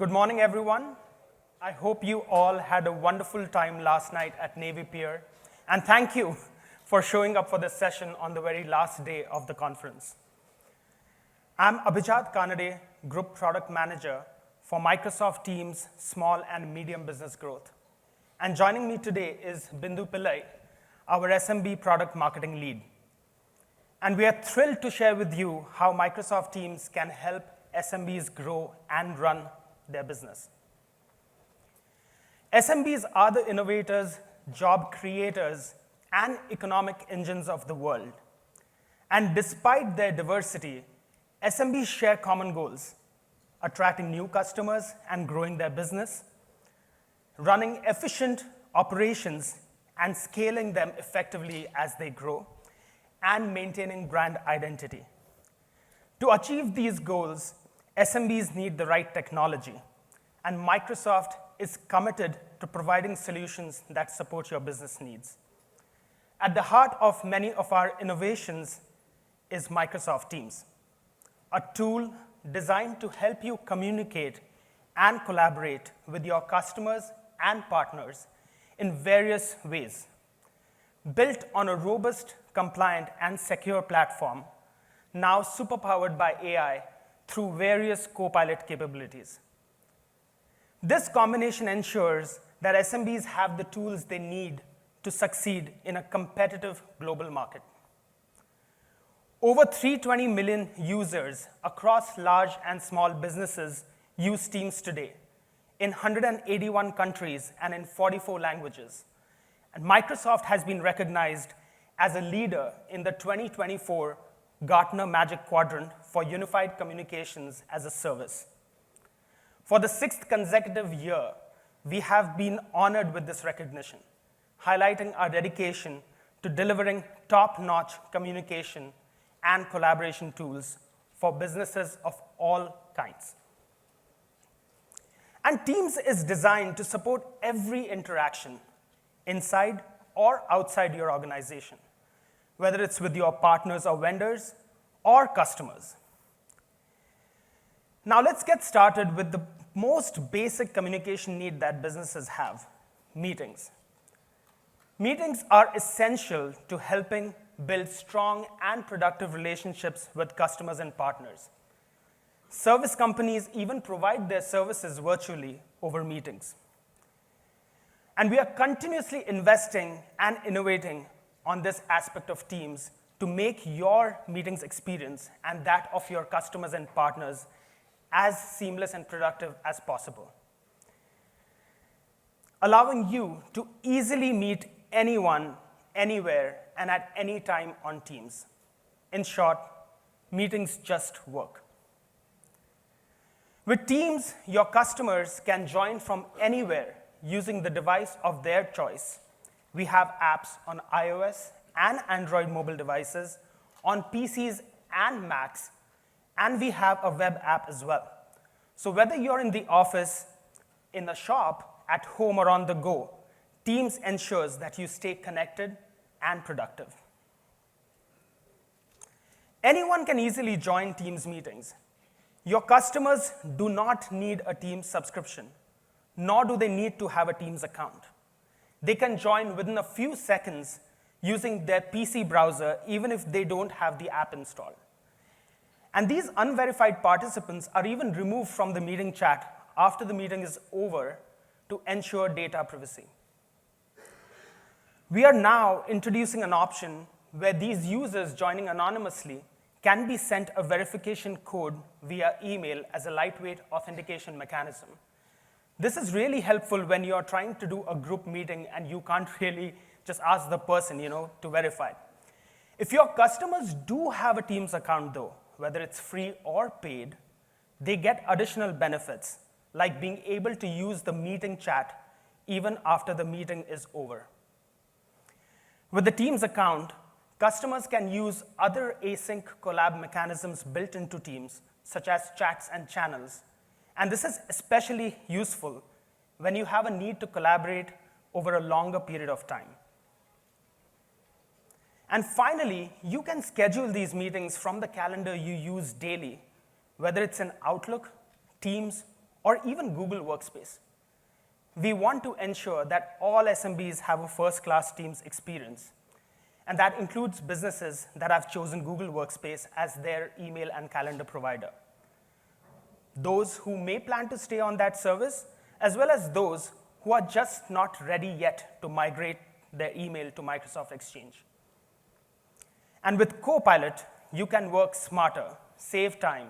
Good morning, everyone. I hope you all had a wonderful time last night at Navy Pier, and thank you for showing up for this session on the very last day of the conference. I'm Abhijat Kanade, Group Product Manager for Microsoft Teams Small and Medium Business Growth. And joining me today is Bindu Pillai, our SMB Product Marketing Lead. And we are thrilled to share with you how Microsoft Teams can help SMBs grow and run their business. SMBs are the innovators, job creators, and economic engines of the world. And despite their diversity, SMBs share common goals: attracting new customers and growing their business, running efficient operations and scaling them effectively as they grow, and maintaining brand identity. To achieve these goals, SMBs need the right technology, and Microsoft is committed to providing solutions that support your business needs. At the heart of many of our innovations is Microsoft Teams, a tool designed to help you communicate and collaborate with your customers and partners in various ways. Built on a robust, compliant, and secure platform, now superpowered by AI through various Copilot capabilities. This combination ensures that SMBs have the tools they need to succeed in a competitive global market. Over 320 million users across large and small businesses use Teams today in 181 countries and in 44 languages. And Microsoft has been recognized as a leader in the 2024 Gartner Magic Quadrant for Unified Communications as a Service. For the 6th consecutive year, we have been honored with this recognition, highlighting our dedication to delivering top-notch communication and collaboration tools for businesses of all kinds. And Teams is designed to support every interaction inside or outside your organization, whether it's with your partners or vendors or customers. Now let's get started with the most basic communication need that businesses have: meetings. Meetings are essential to helping build strong and productive relationships with customers and partners. Service companies even provide their services virtually over meetings. And we are continuously investing and innovating on this aspect of Teams to make your meetings experience and that of your customers and partners as seamless and productive as possible, allowing you to easily meet anyone, anywhere, and at any time on Teams. In short, meetings just work. With Teams, your customers can join from anywhere using the device of their choice. We have apps on iOS and Android mobile devices, on PCs and Macs, and we have a web app as well. So whether you're in the office, in the shop, at home, or on the go, Teams ensures that you stay connected and productive. Anyone can easily join Teams meetings. Your customers do not need a Teams subscription, nor do they need to have a Teams account. They can join within a few seconds using their PC browser, even if they don't have the app installed. And these unverified participants are even removed from the meeting chat after the meeting is over to ensure data privacy. We are now introducing an option where these users joining anonymously can be sent a verification code via email as a lightweight authentication mechanism. This is really helpful when you're trying to do a group meeting and you can't really just ask the person, to verify. If your customers do have a Teams account, though, whether it's free or paid, they get additional benefits, like being able to use the meeting chat even after the meeting is over. With the Teams account, customers can use other async collab mechanisms built into Teams, such as chats and channels. And this is especially useful when you have a need to collaborate over a longer period of time. And finally, you can schedule these meetings from the calendar you use daily, whether it's in Outlook, Teams, or even Google Workspace. We want to ensure that all SMBs have a first-class Teams experience, and that includes businesses that have chosen Google Workspace as their email and calendar provider. Those who may plan to stay on that service, as well as those who are just not ready yet to migrate their email to Microsoft Exchange. And with Copilot, you can work smarter, save time,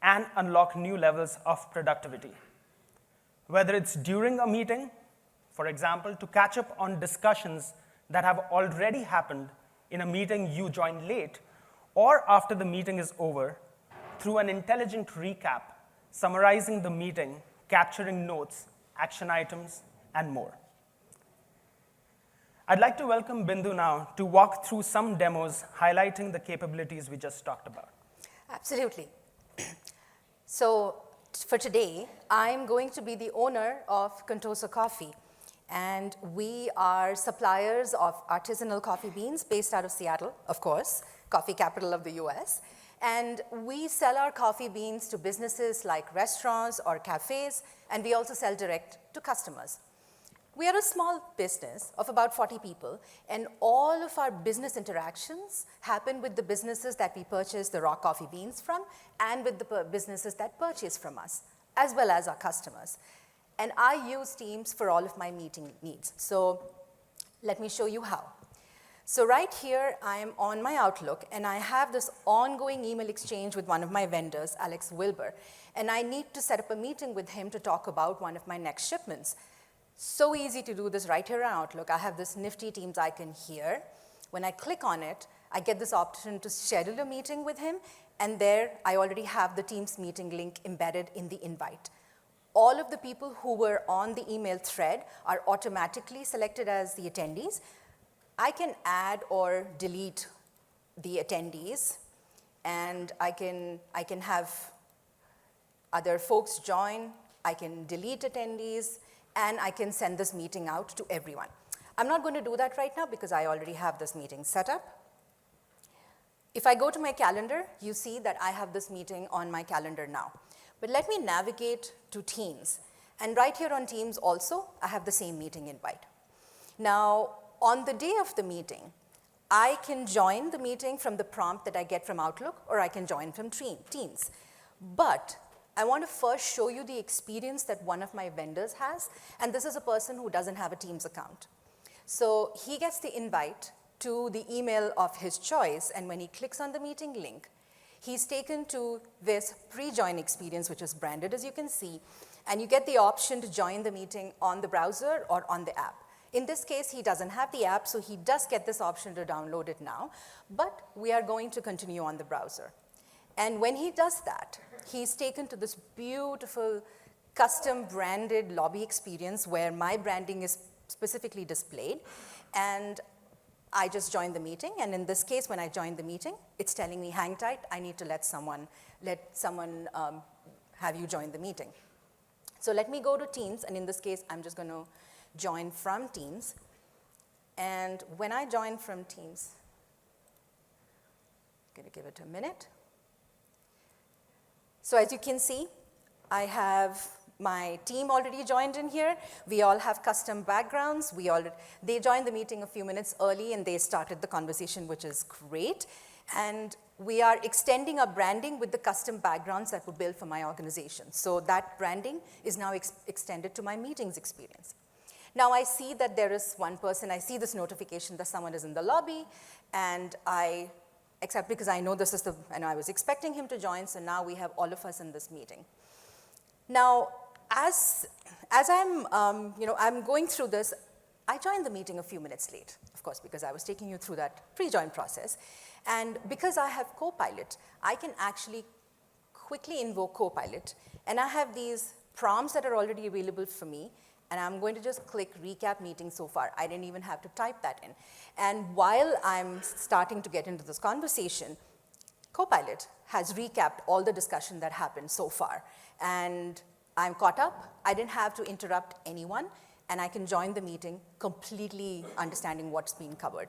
and unlock new levels of productivity. Whether it's during a meeting, for example, to catch up on discussions that have already happened in a meeting you joined late, or after the meeting is over, through an intelligent recap, summarizing the meeting, capturing notes, action items, and more. I'd like to welcome Bindu now to walk through some demos highlighting the capabilities we just talked about. Absolutely. So for today, I'm going to be the owner of 𝗦𝗲𝗀𝗀𝗀𝗀 Coffee. And we are suppliers of artisanal coffee beans based out of Seattle, of course, coffee capital of the US. And we sell our coffee beans to businesses like restaurants or cafes, and we also sell direct to customers. We are a small business of about 40 people, and all of our business interactions happen with the businesses that we purchase the raw coffee beans from and with the businesses that purchase from us, as well as our customers. And I use Teams for all of my meeting needs. So let me show you how. So right here, I am on my Outlook, and I have this ongoing email exchange with one of my vendors, Alex Wilbur, and I need to set up a meeting with him to talk about one of my next shipments. So easy to do this right here on Outlook. I have this nifty Teams icon here. When I click on it, I get this option to schedule a meeting with him, and there I already have the Teams meeting link embedded in the invite. All of the people who were on the email thread are automatically selected as the attendees. I can add or delete the attendees, and I can have other folks join. I can delete attendees, and I can send this meeting out to everyone. I'm not going to do that right now because I already have this meeting set up. If I go to my calendar, you see that I have this meeting on my calendar now. But let me navigate to Teams. And right here on Teams also, I have the same meeting invite. Now, on the day of the meeting, I can join the meeting from the prompt that I get from Outlook, or I can join from Teams. But I want to first show you the experience that one of my vendors has, and this is a person who doesn't have a Teams account. So he gets the invite to the email of his choice, and when he clicks on the meeting link, he's taken to this pre-join experience, which is branded, as you can see, and you get the option to join the meeting on the browser or on the app. In this case, he doesn't have the app, so he does get this option to download it now, but we are going to continue on the browser. And when he does that, he's taken to this beautiful custom branded lobby experience where my branding is specifically displayed. And I just joined the meeting. And in this case, when I joined the meeting, it's telling me, hang tight, I need to let someone have you join the meeting. So let me go to Teams. And in this case, I'm just going to join from Teams. And when I join from Teams, I'm going to give it a minute. So as you can see, I have my team already joined in here. We all have custom backgrounds. They joined the meeting a few minutes early, and they started the conversation, which is great. And we are extending our branding with the custom backgrounds that were built for my organization. So that branding is now extended to my meetings experience. Now I see that there is one person. I see this notification that someone is in the lobby, and I accept because I know this is and I was expecting him to join, so now we have all of us in this meeting. Now, as I'm going through this, I joined the meeting a few minutes late, of course, because I was taking you through that pre-join process. And because I have Copilot, I can actually quickly invoke Copilot, and I have these prompts that are already available for me, and I'm going to just click recap meeting so far. I didn't even have to type that in. And while I'm starting to get into this conversation, Copilot has recapped all the discussion that happened so far. And I'm caught up. I didn't have to interrupt anyone, and I can join the meeting completely understanding what's being covered.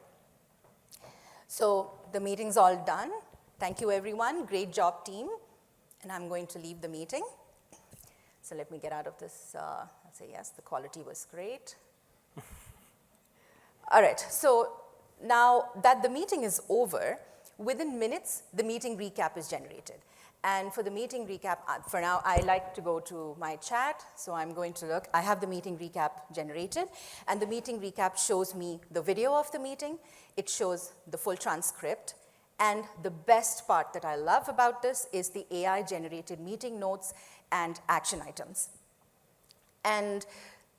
So the meeting's all done. Thank you, everyone. Great job, team. And I'm going to leave the meeting. So let me get out of this. I'll say yes, the quality was great. All right, so now that the meeting is over, within minutes, the meeting recap is generated. And for the meeting recap, for now, I like to go to my chat. So I'm going to look. I have the meeting recap generated. And the meeting recap shows me the video of the meeting. It shows the full transcript. And the best part that I love about this is the AI-generated meeting notes and action items. And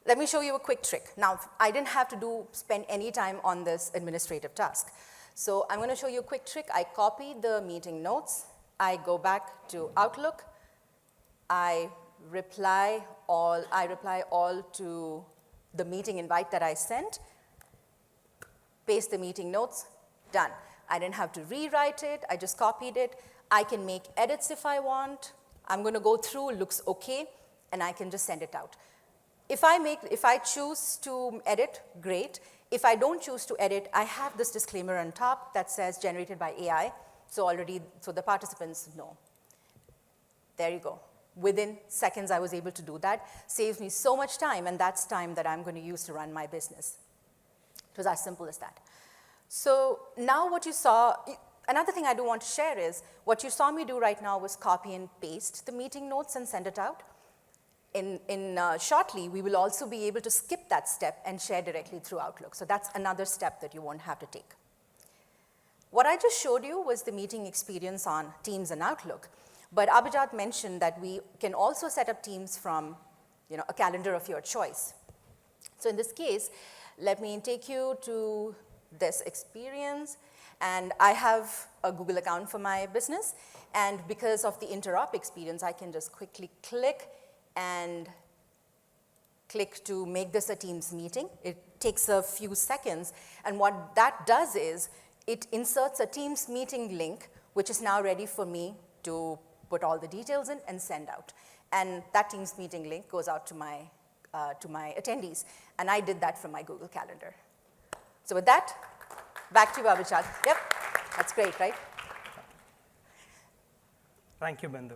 let me show you a quick trick. Now, I didn't have to spend any time on this administrative task. So I'm going to show you a quick trick. I copy the meeting notes. I go back to Outlook. I reply all to the meeting invite that I sent. Paste the meeting notes. Done. I didn't have to rewrite it. I just copied it. I can make edits if I want. I'm going to go through, looks OK, and I can just send it out. If I choose to edit, great. If I don't choose to edit, I have this disclaimer on top that says generated by AI. So the participants know. There you go. Within seconds, I was able to do that. Saves me so much time, and that's time that I'm going to use to run my business. It was as simple as that. So now what you saw, another thing I do want to share is, what you saw me do right now was copy and paste the meeting notes and send it out. Shortly, we will also be able to skip that step and share directly through Outlook. So that's another step that you won't have to take. What I just showed you was the meeting experience on Teams and Outlook. But Abhijat mentioned that we can also set up Teams from a calendar of your choice. So in this case, let me take you to this experience. And I have a Google account for my business. And because of the interop experience, I can just quickly click to make this a Teams meeting. It takes a few seconds. And what that does is, it inserts a Teams meeting link, which is now ready for me to put all the details in and send out. And that Teams meeting link goes out to my attendees. And I did that from my Google Calendar. So with that, back to you, Abhijat. Yep, that's great, right? Thank you, Bindu.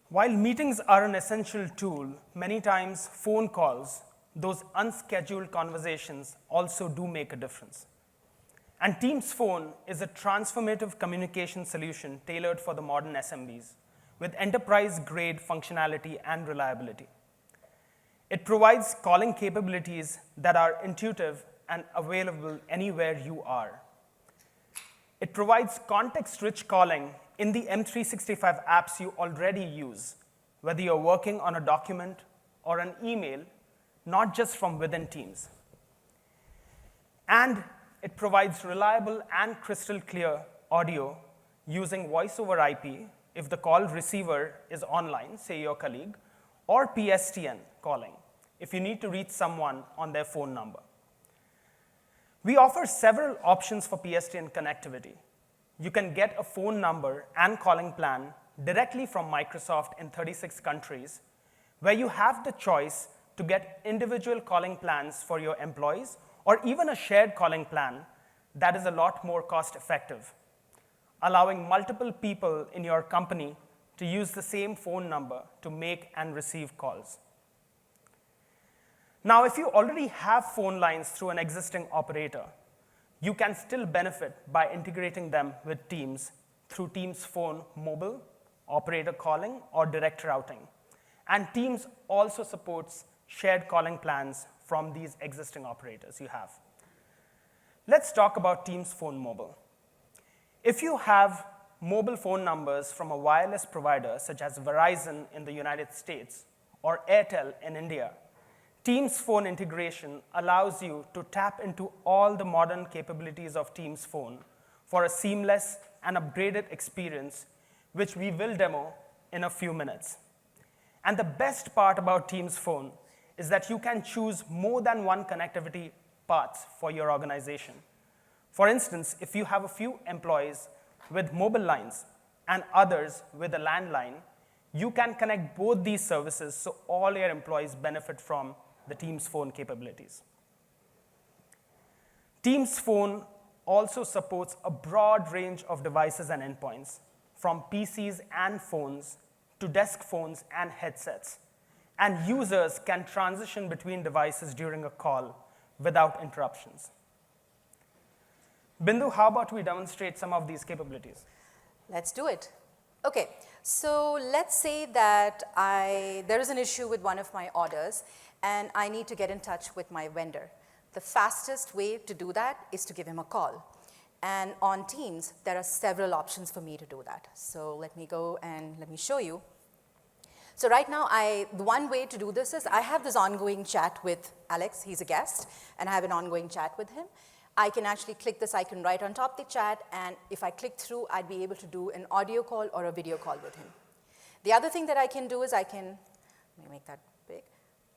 While meetings are an essential tool, many times phone calls, those unscheduled conversations, also do make a difference. And Teams Phone is a transformative communication solution tailored for the modern SMBs with enterprise-grade functionality and reliability. It provides calling capabilities that are intuitive and available anywhere you are. It provides context-rich calling in the M365 apps you already use, whether you're working on a document or an email, not just from within Teams. And it provides reliable and crystal clear audio using voice over IP if the call receiver is online, say your colleague, or PSTN calling if you need to reach someone on their phone number. We offer several options for PSTN connectivity. You can get a phone number and calling plan directly from Microsoft in 36 countries, where you have the choice to get individual calling plans for your employees or even a shared calling plan that is a lot more cost-effective, allowing multiple people in your company to use the same phone number to make and receive calls. Now, if you already have phone lines through an existing operator, you can still benefit by integrating them with Teams through Teams Phone Mobile, operator calling, or direct routing. And Teams also supports shared calling plans from these existing operators you have. Let's talk about Teams Phone Mobile. If you have mobile phone numbers from a wireless provider, such as Verizon in the United States or Airtel in India, Teams Phone integration allows you to tap into all the modern capabilities of Teams Phone for a seamless and upgraded experience, which we will demo in a few minutes. And the best part about Teams Phone is that you can choose more than one connectivity paths for your organization. For instance, if you have a few employees with mobile lines and others with a landline, you can connect both these services so all your employees benefit from the Teams Phone capabilities. Teams Phone also supports a broad range of devices and endpoints, from PCs and phones to desk phones and headsets, and users can transition between devices during a call without interruptions. Bindu, how about we demonstrate some of these capabilities? Let's do it. Okay, so let's say that there is an issue with one of my orders, and I need to get in touch with my vendor. The fastest way to do that is to give him a call. And on Teams, there are several options for me to do that. So let me go and let me show you. So right now, the one way to do this is I have this ongoing chat with Alex. He's a guest, and I have an ongoing chat with him. I can actually click this icon right on top of the chat, and if I click through, I'd be able to do an audio call or a video call with him. The other thing that I can do is let me make that big.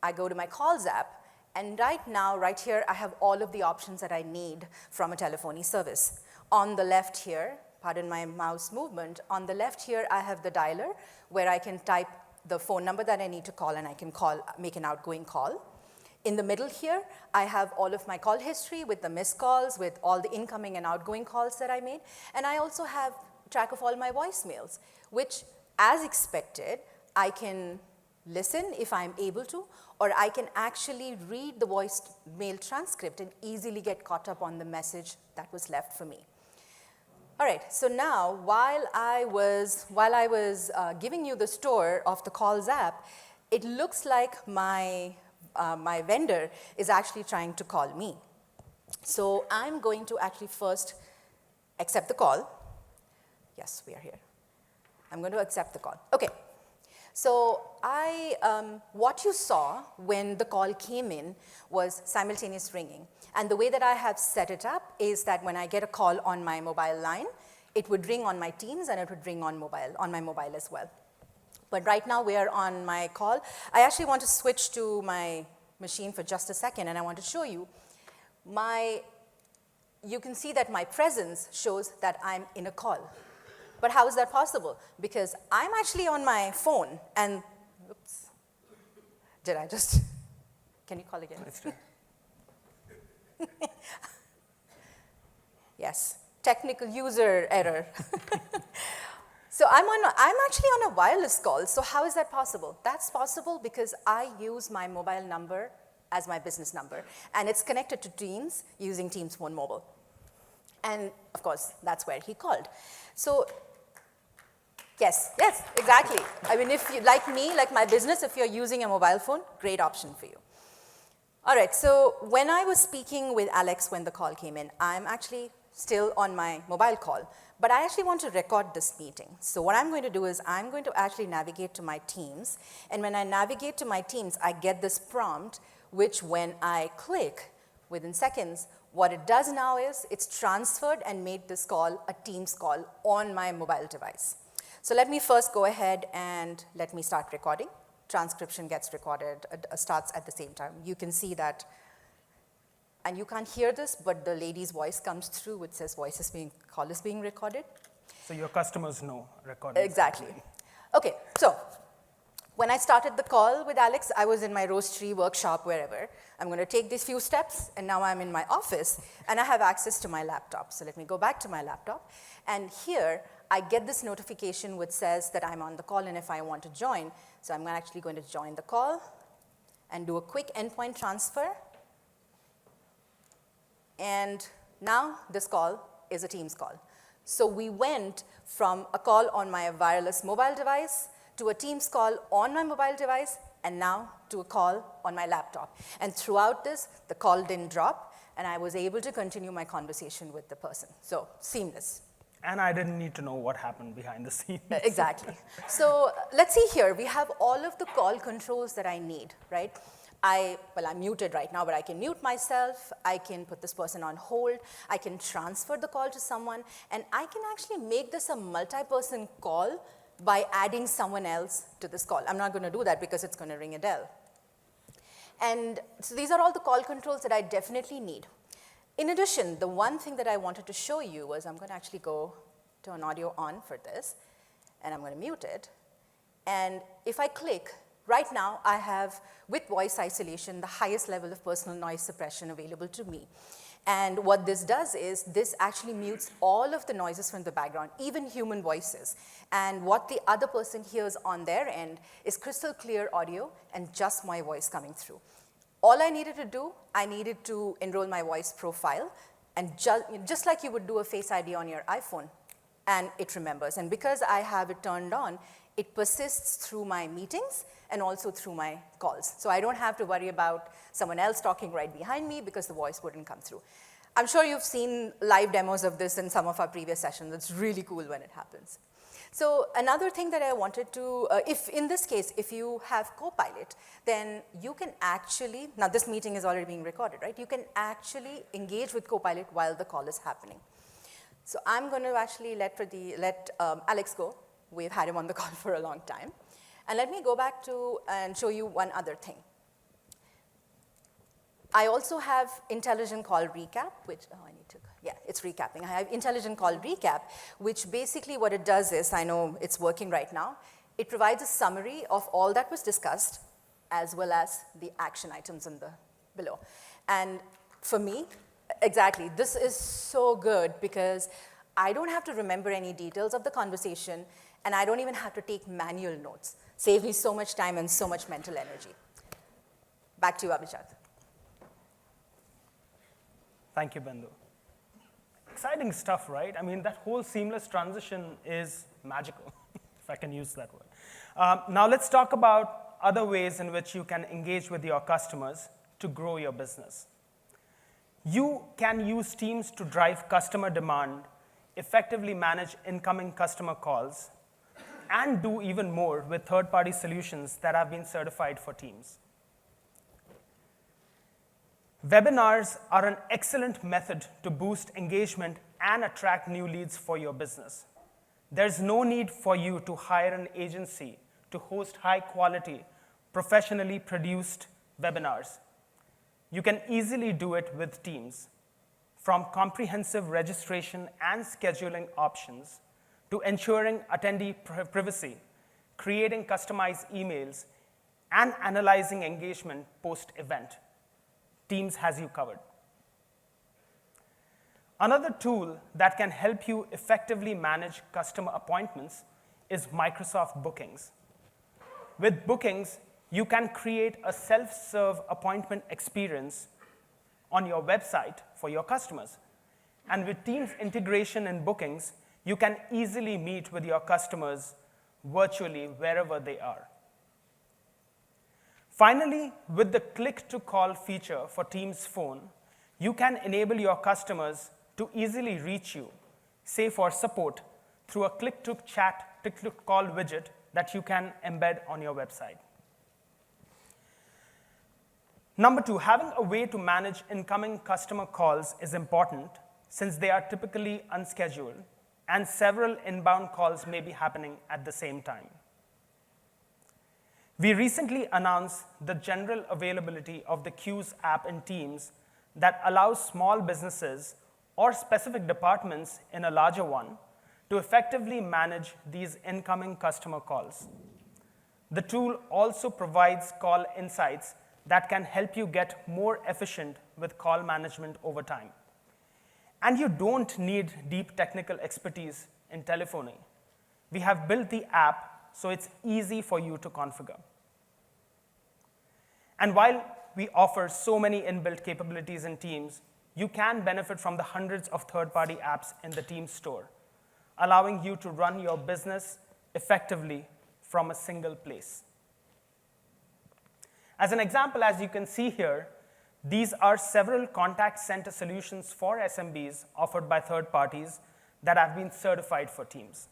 I go to my Calls app, and right now, right here, I have all of the options that I need from a telephony service. On the left here, pardon my mouse movement, on the left here, I have the dialer, where I can type the phone number that I need to call, and I can make an outgoing call. In the middle here, I have all of my call history with the missed calls, with all the incoming and outgoing calls that I made. And I also have track of all my voicemails, which, as expected, I can listen if I'm able to, or I can actually read the voicemail transcript and easily get caught up on the message that was left for me. All right, so now while I was giving you the tour of the Calls app, it looks like my vendor is actually trying to call me. So I'm going to actually first accept the call. Yes, we are here. I'm going to accept the call. Okay. So what you saw when the call came in was simultaneous ringing. And the way that I have set it up is that when I get a call on my mobile line, it would ring on my Teams and it would ring on my mobile as well. But right now we are on my call. I actually want to switch to my machine for just a second, and I want to show you. You can see that my presence shows that I'm in a call. But how is that possible? Because I'm actually on my phone, and oops, can you call again? Let's try. Yes, technical user error. So I'm actually on a wireless call, so how is that possible? That's possible because I use my mobile number as my business number, and it's connected to Teams using Teams Phone Mobile. And of course, that's where he called. So yes, exactly. I mean, if you, like me, like my business, if you're using a mobile phone, great option for you. All right, so when I was speaking with Alex when the call came in, I'm actually still on my mobile call, but I actually want to record this meeting. So what I'm going to do is I'm going to actually navigate to my Teams, and when I navigate to my Teams, I get this prompt, which when I click, within seconds, what it does now is it's transferred and made this call a Teams call on my mobile device. So let me first go ahead and let me start recording. Transcription gets recorded, starts at the same time. You can see that, and you can't hear this, but the lady's voice comes through, which says call is being recorded. So your customers know recording. Exactly. Okay, so when I started the call with Alex, I was in my roastery workshop, wherever. I'm going to take these few steps, and now I'm in my office, and I have access to my laptop. So let me go back to my laptop, and here I get this notification which says that I'm on the call and if I want to join. So I'm actually going to join the call and do a quick endpoint transfer. And now this call is a Teams call. So we went from a call on my wireless mobile device to a Teams call on my mobile device, and now to a call on my laptop. And throughout this, the call didn't drop, and I was able to continue my conversation with the person. So seamless. And I didn't need to know what happened behind the scenes. Exactly. So let's see here. We have all of the call controls that I need, right? I'm muted right now, but I can mute myself. I can put this person on hold. I can transfer the call to someone. And I can actually make this a multi-person call by adding someone else to this call. I'm not going to do that because it's going to ring a bell. And so these are all the call controls that I definitely need. In addition, the one thing that I wanted to show you was I'm going to actually go to an audio on for this, and I'm going to mute it. And if I click, right now I have, with voice isolation, the highest level of personal noise suppression available to me. And what this does is this actually mutes all of the noises from the background, even human voices. And what the other person hears on their end is crystal clear audio and just my voice coming through. All I needed to do, I needed to enroll my voice profile, and just like you would do a Face ID on your iPhone, and it remembers. And because I have it turned on, it persists through my meetings and also through my calls. So I don't have to worry about someone else talking right behind me because the voice wouldn't come through. I'm sure you've seen live demos of this in some of our previous sessions. It's really cool when it happens. So another thing that I wanted to, if in this case, if you have Copilot, then you can actually, now this meeting is already being recorded, right? You can actually engage with Copilot while the call is happening. So I'm going to actually let Alex go. We've had him on the call for a long time. And let me go back to and show you one other thing. I also have intelligent call recap, which, it's recapping. I have intelligent call recap, which basically what it does is, I know it's working right now, it provides a summary of all that was discussed, as well as the action items in the below. And for me, exactly, this is so good because I don't have to remember any details of the conversation, and I don't even have to take manual notes. Save me so much time and so much mental energy. Back to you, Abhijat. Thank you, Bindu. Exciting stuff, right? I mean, that whole seamless transition is magical, if I can use that word. Now let's talk about other ways in which you can engage with your customers to grow your business. You can use Teams to drive customer demand, effectively manage incoming customer calls, and do even more with third-party solutions that have been certified for Teams. Webinars are an excellent method to boost engagement and attract new leads for your business. There's no need for you to hire an agency to host high-quality, professionally produced webinars. You can easily do it with Teams, from comprehensive registration and scheduling options to ensuring attendee privacy, creating customized emails, and analyzing engagement post-event. Teams has you covered. Another tool that can help you effectively manage customer appointments is Microsoft Bookings. With Bookings, you can create a self-serve appointment experience on your website for your customers. And with Teams integration in Bookings, you can easily meet with your customers virtually wherever they are. Finally, with the click-to-call feature for Teams Phone, you can enable your customers to easily reach you, say for support, through a click-to-chat, click-to-call widget that you can embed on your website. Number two, having a way to manage incoming customer calls is important since they are typically unscheduled and several inbound calls may be happening at the same time. We recently announced the general availability of the Queues app in Teams that allows small businesses or specific departments in a larger one to effectively manage these incoming customer calls. The tool also provides call insights that can help you get more efficient with call management over time. And you don't need deep technical expertise in telephony. We have built the app so it's easy for you to configure. And while we offer so many inbuilt capabilities in Teams, you can benefit from the hundreds of third-party apps in the Teams store, allowing you to run your business effectively from a single place. As an example, as you can see here, these are several contact center solutions for SMBs offered by third parties that have been certified for Teams.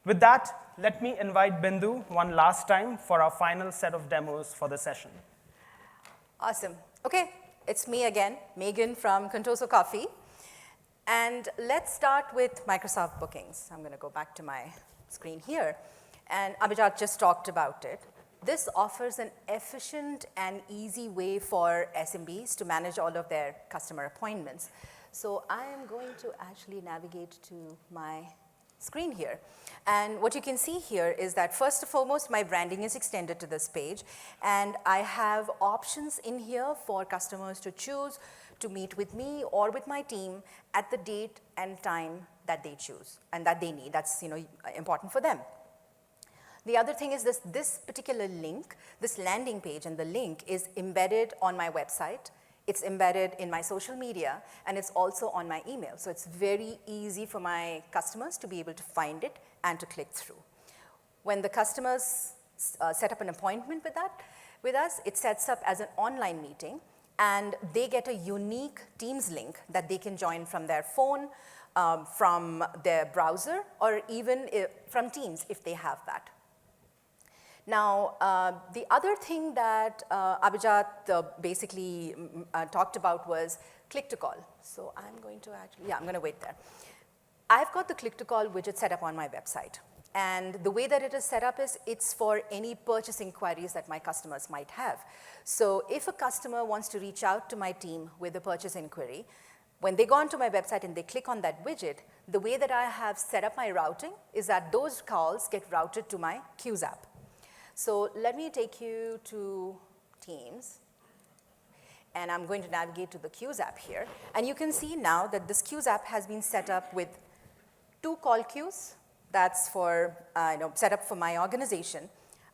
With that, let me invite Bindu one last time for our final set of demos for the session. Awesome. Okay, it's me again, Megan from 𝗬𝗀𝗀𝗀𝗀. And let's start with Microsoft Bookings. I'm going to go back to my screen here. And Abhijat just talked about it. This offers an efficient and easy way for SMBs to manage all of their customer appointments. So I am going to actually navigate to my screen here. And what you can see here is that first and foremost, my branding is extended to this page, and I have options in here for customers to choose to meet with me or with my team at the date and time that they choose and that they need. That's important for them. The other thing is this particular link, this landing page, and the link is embedded on my website. It's embedded in my social media, and it's also on my email. So it's very easy for my customers to be able to find it and to click through. When the customers set up an appointment with us, it sets up as an online meeting, and they get a unique Teams link that they can join from their phone, from their browser, or even from Teams if they have that. Now, the other thing that Abhijat basically talked about was click to call. So I'm going to actually, I'm going to wait there. I've got the click to call widget set up on my website. And the way that it is set up is it's for any purchase inquiries that my customers might have. So if a customer wants to reach out to my team with a purchase inquiry, when they go onto my website and they click on that widget, the way that I have set up my routing is that those calls get routed to my Queues app. So let me take you to Teams, and I'm going to navigate to the Queues app here. And you can see now that this Queues app has been set up with 2 call queues. That's for, set up for my organization.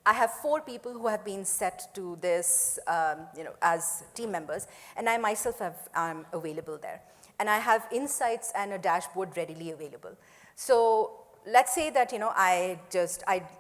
I have 4 people who have been set to this, as team members, and I myself am available there. And I have insights and a dashboard readily available. So let's say that I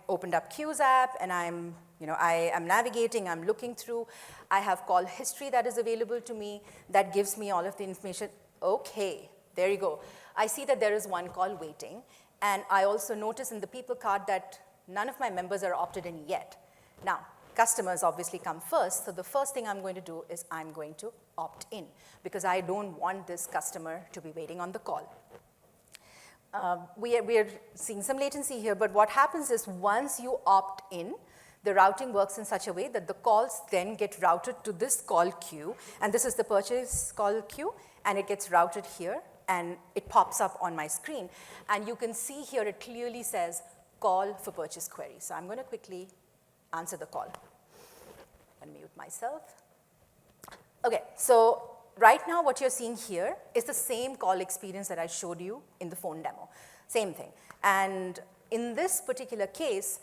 opened up Queues app, and I am navigating, I'm looking through. I have call history that is available to me that gives me all of the information. Okay, there you go. I see that there is 1 call waiting, and I also notice in the people card that none of my members are opted in yet. Now, customers obviously come first, so the first thing I'm going to do is I'm going to opt in, because I don't want this customer to be waiting on the call. We are seeing some latency here, but what happens is once you opt in, the routing works in such a way that the calls then get routed to this call queue, and this is the purchase call queue, and it gets routed here, and it pops up on my screen. And you can see here it clearly says call for purchase query. So I'm going to quickly answer the call. Unmute myself. Okay, so right now, what you're seeing here is the same call experience that I showed you in the phone demo. Same thing. And in this particular case,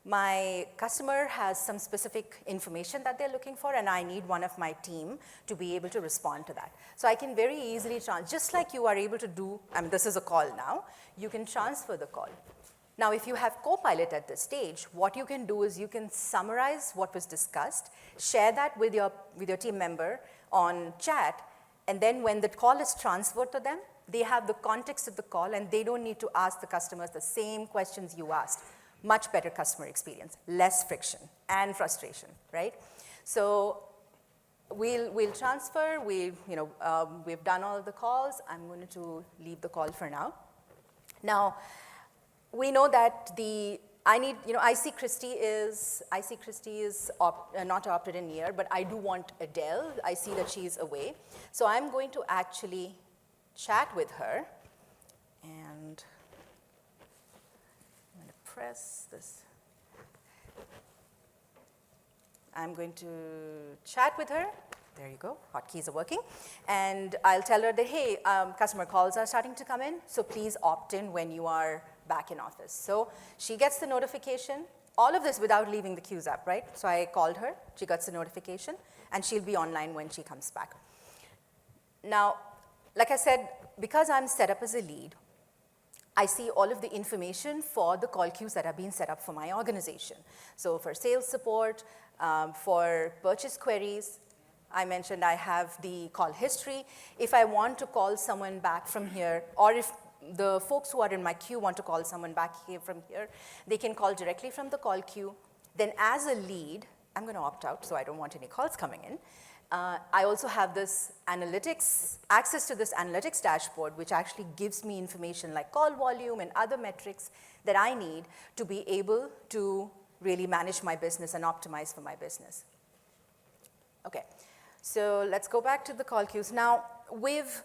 my customer has some specific information that they're looking for, and I need one of my team to be able to respond to that. So I can very easily, just like you are able to do, this is a call now, you can transfer the call. Now, if you have Copilot at this stage, what you can do is you can summarize what was discussed, share that with your team member on chat, and then when the call is transferred to them, they have the context of the call, and they don't need to ask the customers the same questions you asked. Much better customer experience, less friction and frustration, right? So we'll transfer. We've done all of the calls. I'm going to leave the call for now. Now, we know that 𝗦𝗽𝗲𝗀𝗃𝗃𝗃𝗃 is not opted in here, but I do want Adele. I see that she's away. So I'm going to actually chat with her, and I'm going to press this. I'm going to chat with her. There you go, hotkeys are working. And I'll tell her that, hey, customer calls are starting to come in, so please opt in when you are back in office. So she gets the notification, all of this without leaving the Queues app, right? So I called her, she gets the notification, and she'll be online when she comes back. Now, like I said, because I'm set up as a lead, I see all of the information for the call queues that have been set up for my organization. So for sales support, for purchase queries, I mentioned I have the call history. If I want to call someone back from here, or if the folks who are in my queue want to call someone back here from here, they can call directly from the call queue. Then as a lead, I'm going to opt out, so I don't want any calls coming in. I also have this analytics, access to this analytics dashboard, which actually gives me information like call volume and other metrics that I need to be able to really manage my business and optimize for my business. Okay, so let's go back to the call queues. Now, we've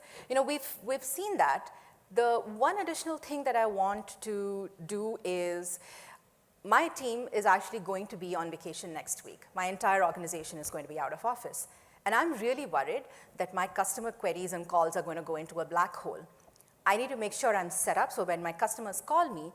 seen that The one additional thing that I want to do is, my team is actually going to be on vacation next week. My entire organization is going to be out of office. And I'm really worried that my customer queries and calls are going to go into a black hole. I need to make sure I'm set up so when my customers call me,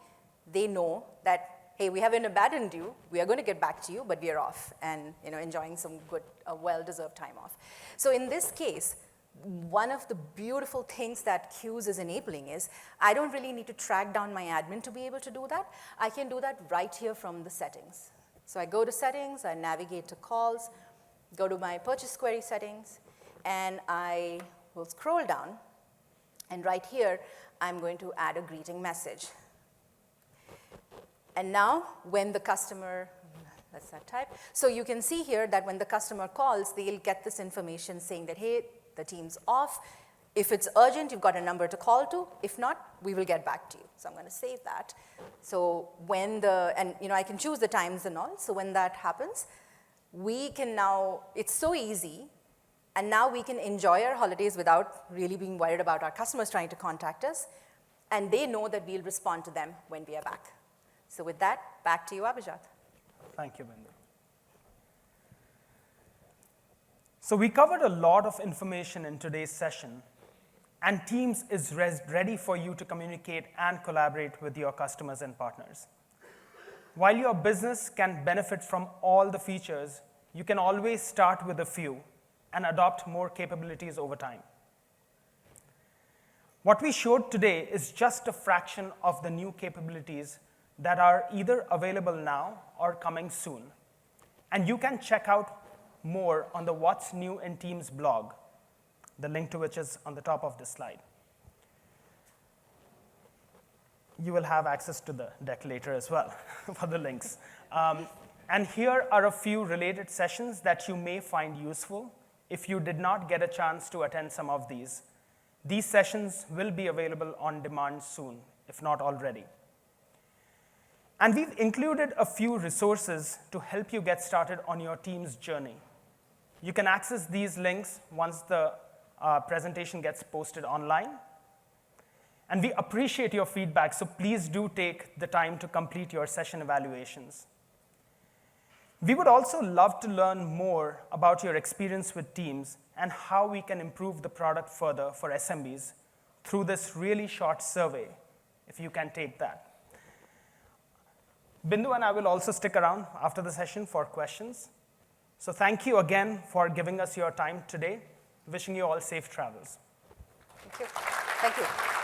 they know that, hey, we haven't abandoned you, we are going to get back to you, but we are off and enjoying some good, well-deserved time off. So in this case, one of the beautiful things that Queues is enabling is, I don't really need to track down my admin to be able to do that. I can do that right here from the settings. So I go to settings, I navigate to calls, go to my purchase query settings, and I will scroll down. And right here, I'm going to add a greeting message. And now, when the customer, let's not type. So you can see here that when the customer calls, they'll get this information saying that, hey, the team's off. If it's urgent, you've got a number to call to. If not, we will get back to you. So I'm going to save that. So when I can choose the times and all. So when that happens, we can now, it's so easy. And now we can enjoy our holidays without really being worried about our customers trying to contact us. And they know that we'll respond to them when we are back. So with that, back to you, Abhijat. Thank you, Bindu. So we covered a lot of information in today's session, and Teams is ready for you to communicate and collaborate with your customers and partners. While your business can benefit from all the features, you can always start with a few and adopt more capabilities over time. What we showed today is just a fraction of the new capabilities that are either available now or coming soon. And you can check out more on the What's New in Teams blog, the link to which is on the top of this slide. You will have access to the deck later as well for the links. And here are a few related sessions that you may find useful if you did not get a chance to attend some of these. These sessions will be available on demand soon, if not already. And we've included a few resources to help you get started on your team's journey. You can access these links once the presentation gets posted online. And we appreciate your feedback, so please do take the time to complete your session evaluations. We would also love to learn more about your experience with Teams and how we can improve the product further for SMBs through this really short survey, if you can take that. Bindu and I will also stick around after the session for questions. So thank you again for giving us your time today. Wishing you all safe travels. Thank you. Thank you.